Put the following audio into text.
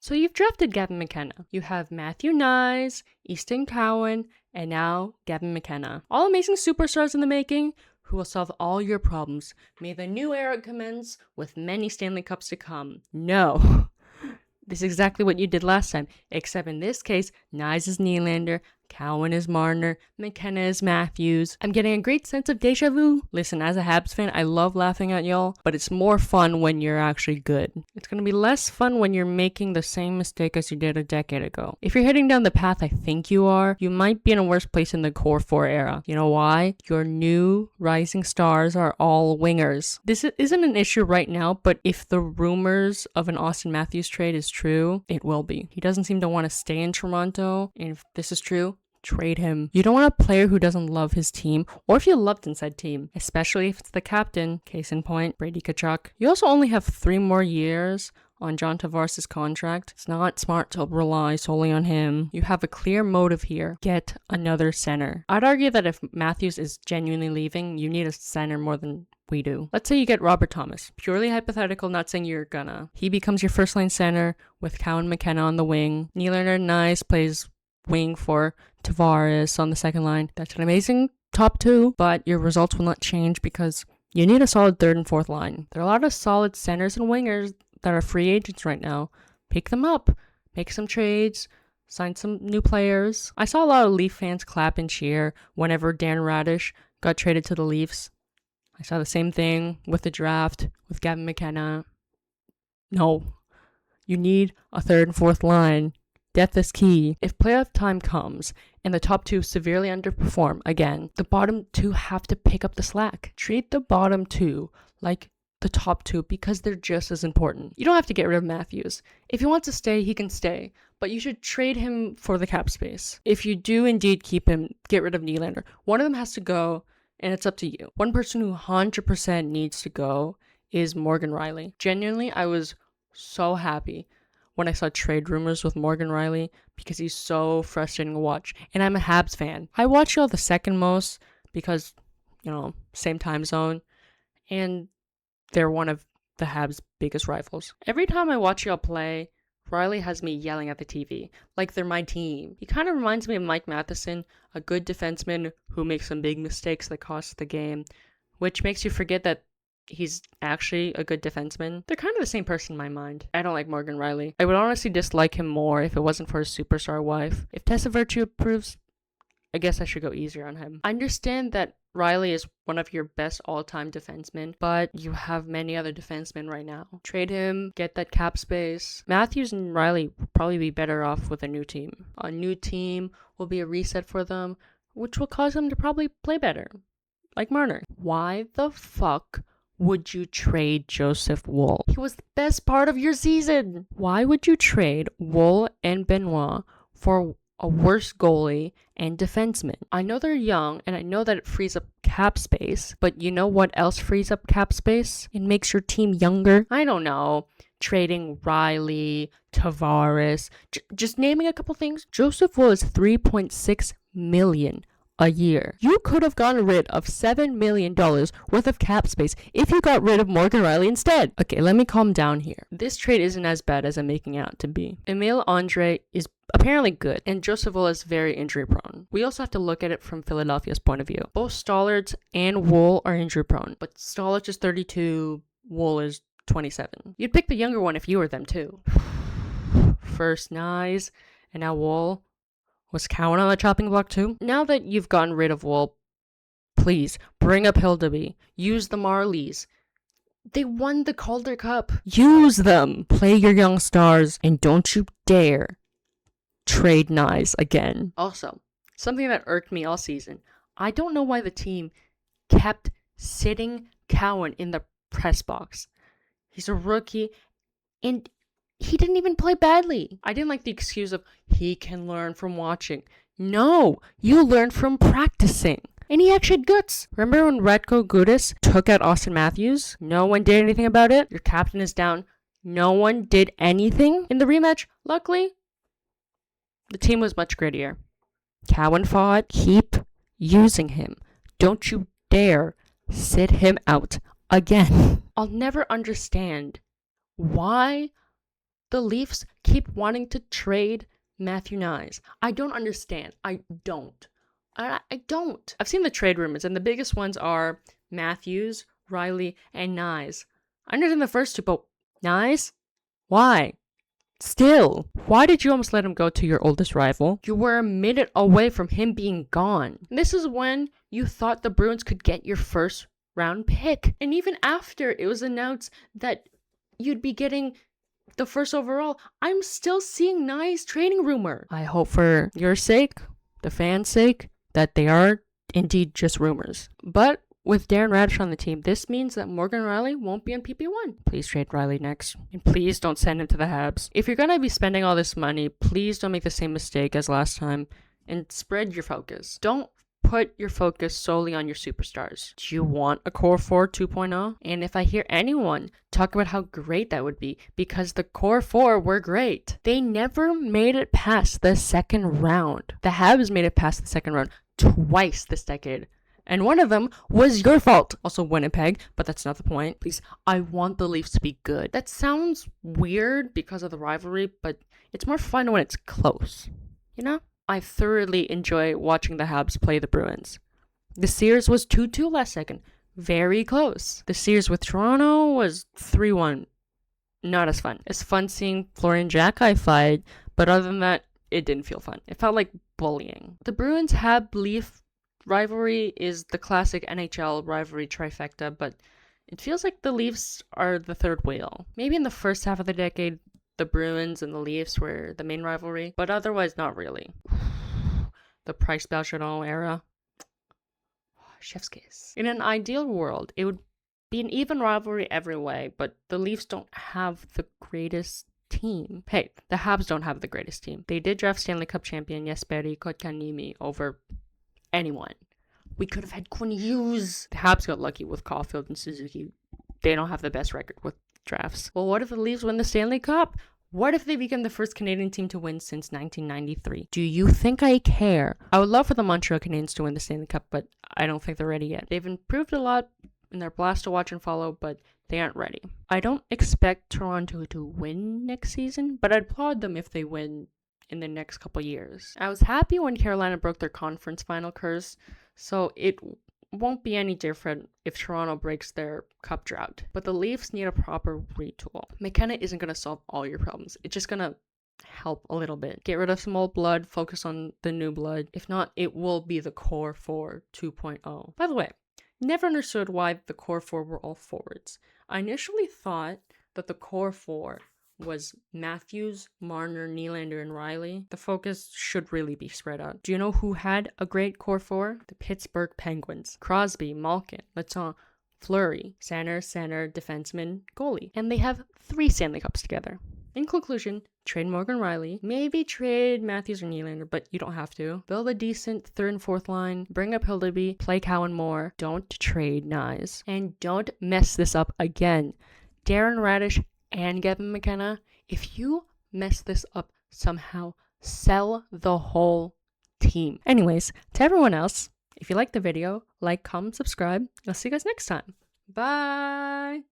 So you've drafted Gavin McKenna. You have Matthew Nyes, Easton Cowan, and now Gavin McKenna. All amazing superstars in the making who will solve all your problems. May the new era commence with many Stanley Cups to come. No. This is exactly what you did last time, except in this case, Nyes is Nylander, Cowan is Marner, McKenna is Matthews. I'm getting a great sense of deja vu. Listen, as a Habs fan, I love laughing at y'all, but it's more fun when you're actually good. It's going to be less fun when you're making the same mistake as you did a decade ago. If you're heading down the path I think you are, you might be in a worse place in the Core 4 era. You know why? Your new rising stars are all wingers. This isn't an issue right now, but if the rumors of an Austin Matthews trade is true, it will be. He doesn't seem to want to stay in Toronto, and if this is true, trade him. You don't want a player who doesn't love his team, or if you loved in said team, especially if it's the captain, case in point, Brady Tkachuk. You also only have 3 more years on John Tavares' contract. It's not smart to rely solely on him. You have a clear motive here. Get another center. I'd argue that if Matthews is genuinely leaving, you need a center more than we do. Let's say you get Robert Thomas. Purely hypothetical, not saying you're gonna. He becomes your first line center with Cowan McKenna on the wing. Nylander Nyes plays wing for Tavares on the second line. That's an amazing top 2, but your results will not change because you need a solid 3rd and 4th line. There are a lot of solid centers and wingers that are free agents right now. Pick them up. Make some trades. Sign some new players. I saw a lot of Leaf fans clap and cheer whenever Dan Radish got traded to the Leafs. I saw the same thing with the draft with Gavin McKenna. No. You need a 3rd and 4th line. Depth is key. If playoff time comes and the top 2 severely underperform again, the bottom 2 have to pick up the slack. Treat the bottom 2 like the top 2 because they're just as important. You don't have to get rid of Matthews. If he wants to stay, he can stay, but you should trade him for the cap space. If you do indeed keep him, get rid of Nylander. One of them has to go, and it's up to you. One person who 100% needs to go is Morgan Rielly. Genuinely, I was so happy when I saw trade rumors with Morgan Rielly because he's so frustrating to watch. And I'm a Habs fan. I watch y'all the second most because, same time zone. And they're one of the Habs' biggest rivals. Every time I watch y'all play, Rielly has me yelling at the TV like they're my team. He kind of reminds me of Mike Matheson, a good defenseman who makes some big mistakes that cost the game, which makes you forget that he's actually a good defenseman. They're kind of the same person in my mind. I don't like Morgan Rielly. I would honestly dislike him more if it wasn't for his superstar wife. If Tessa Virtue approves, I guess I should go easier on him. I understand that Rielly is one of your best all-time defensemen, but you have many other defensemen right now. Trade him, get that cap space. Matthews and Rielly will probably be better off with a new team. A new team will be a reset for them, which will cause them to probably play better. Like Marner. Why the fuck would you trade Joseph Woll? He was the best part of your season. Why would you trade Woll and Benoit for a worse goalie and defenseman? I know they're young, and I know that it frees up cap space, but you know what else frees up cap space? It makes your team younger. I don't know. Trading Rielly, Tavares, just naming a couple things. Joseph Woll is $3.6 million a year. You could have gotten rid of $7 million worth of cap space if you got rid of Morgan Rielly instead. Okay, let me calm down here. This trade isn't as bad as I'm making it out to be. Marc-Andre is apparently good, and Joseph Woll is very injury prone. We also have to look at it from Philadelphia's point of view. Both Stollards and Woll are injury prone, but Stollards is 32, Woll is 27. You'd pick the younger one if you were them too. First Nyes, and now Woll. Was Cowan on the chopping block too? Now that you've gotten rid of Woll, please bring up Hildeby. Use the Marlies. They won the Calder Cup. Use them. Play your young stars, and don't you dare trade Nyes again. Also, something that irked me all season. I don't know why the team kept sitting Cowan in the press box. He's a rookie, and he didn't even play badly. I didn't like the excuse of he can learn from watching. No, you learn from practicing. And he actually had guts. Remember when Radko Gudas took out Austin Matthews? No one did anything about it. Your captain is down. No one did anything. In the rematch, luckily, the team was much grittier. Cowan fought. Keep using him. Don't you dare sit him out again. I'll never understand why the Leafs keep wanting to trade Matthew Nyes. I don't understand. I don't. I don't. I've seen the trade rumors, and the biggest ones are Matthews, Riley, and Nyes. I understand the first two, but Nyes? Why? Still, why did you almost let him go to your oldest rival? You were a minute away from him being gone. This is when you thought the Bruins could get your first round pick. And even after it was announced that you'd be getting the first overall, I'm still seeing Nyes trading rumor. I hope for your sake, the fans' sake, that they are indeed just rumors. But with Darren Radish on the team, this means that Morgan Riley won't be on PP1. Please trade Riley next. And please don't send him to the Habs. If you're going to be spending all this money, please don't make the same mistake as last time and spread your focus. Don't put your focus solely on your superstars. Do you want a Core 4 2.0? And if I hear anyone talk about how great that would be, because the Core 4 were great. They never made it past the second round. The Habs made it past the second round twice this decade. And one of them was your fault. Also Winnipeg, but that's not the point. Please, I want the Leafs to be good. That sounds weird because of the rivalry, but it's more fun when it's close. You know? I thoroughly enjoy watching the Habs play the Bruins. The series was 2-2 last second. Very close. The series with Toronto was 3-1. Not as fun. It's fun seeing Florian Xhekaj fight, but other than that, it didn't feel fun. It felt like bullying. The Bruins Hab Leaf rivalry is the classic NHL rivalry trifecta, but it feels like the Leafs are the third wheel. Maybe in the first half of the decade, the Bruins and the Leafs were the main rivalry, but otherwise not really. The Price Bergeron era. Chef's kiss. In an ideal world, it would be an even rivalry every way, but the Leafs don't have the greatest team. Hey, the Habs don't have the greatest team. They did draft Stanley Cup champion Jesperi Kotkaniemi over anyone. We could have had Quinn Hughes. The Habs got lucky with Caulfield and Suzuki. They don't have the best record with drafts. Well, what if the Leafs win the Stanley Cup? What if they become the first Canadian team to win since 1993? Do you think I care? I would love for the Montreal Canadiens to win the Stanley Cup, but I don't think they're ready yet. They've improved a lot and they're blast to watch and follow, but they aren't ready. I don't expect Toronto to win next season, but I'd applaud them if they win in the next couple years. I was happy when Carolina broke their conference final curse, so it won't be any different if Toronto breaks their cup drought. But the Leafs need a proper retool. McKenna isn't going to solve all your problems. It's just going to help a little bit. Get rid of some old blood, focus on the new blood. If not, it will be the Core 4 2.0. By the way, never understood why the Core 4 were all forwards. I initially thought that the Core 4 was Matthews, Marner, Nylander, and Riley. The focus should really be spread out. Do you know who had a great Core 4? The Pittsburgh Penguins. Crosby, Malkin, Letang, Fleury, center, defenseman, goalie. And they have 3 Stanley Cups together. In conclusion, trade Morgan Riley. Maybe trade Matthews or Nylander, but you don't have to. Build a decent 3rd and 4th line. Bring up Hildeby. Play Cowan more. Don't trade Nyes. And don't mess this up again. Darren Radish and Gavin McKenna, if you mess this up somehow, sell the whole team. Anyways, to everyone else, if you liked the video, like, comment, subscribe. I'll see you guys next time. Bye!